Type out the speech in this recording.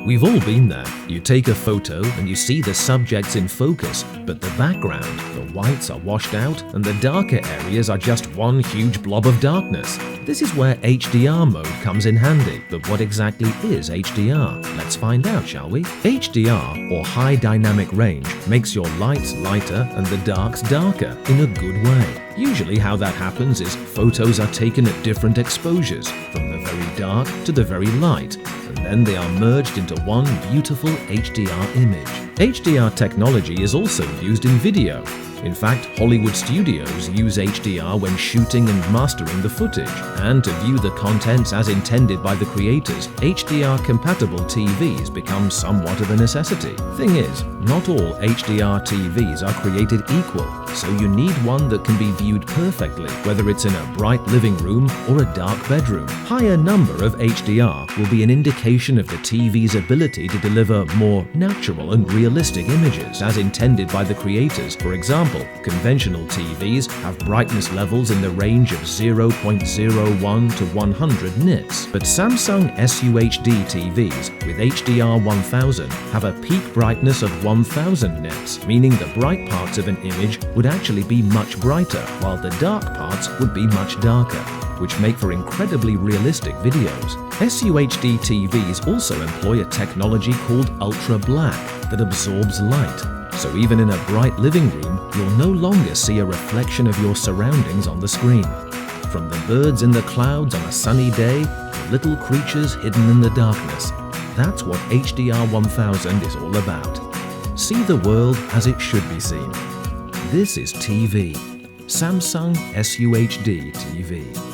We've all been there. You take a photo and you see the subjects in focus, but the background, the whites are washed out and the darker areas are just one huge blob of darkness. This is where HDR mode comes in handy. But what exactly is HDR? Let's find out, shall we? HDR, or High Dynamic Range, makes your lights lighter and the darks darker in a good way. Usually how that happens is photos are taken at different exposures, from the very dark to the very light, and then they are merged into one beautiful HDR image. HDR technology is also used in video. In fact, Hollywood studios use HDR when shooting and mastering the footage. And to view the contents as intended by the creators, HDR-compatible TVs become somewhat of a necessity. Thing is, not all HDR TVs are created equal, so you need one that can be viewed perfectly, whether it's in a bright living room or a dark bedroom. Higher number of HDR will be an indication of the TV's ability to deliver more natural and realistic images as intended by the creators. For example, conventional TVs have brightness levels in the range of 0.01 to 100 nits, but Samsung SUHD TVs with HDR1000 have a peak brightness of 1000 nits, meaning the bright parts of an image would actually be much brighter, while the dark parts would be much darker, which make for incredibly realistic videos. SUHD TVs also employ a technology called ultra black that absorbs light. So even in a bright living room, you'll no longer see a reflection of your surroundings on the screen. From the birds in the clouds on a sunny day to little creatures hidden in the darkness, that's what HDR1000 is all about. See the world as it should be seen. This is TV. Samsung SUHD TV.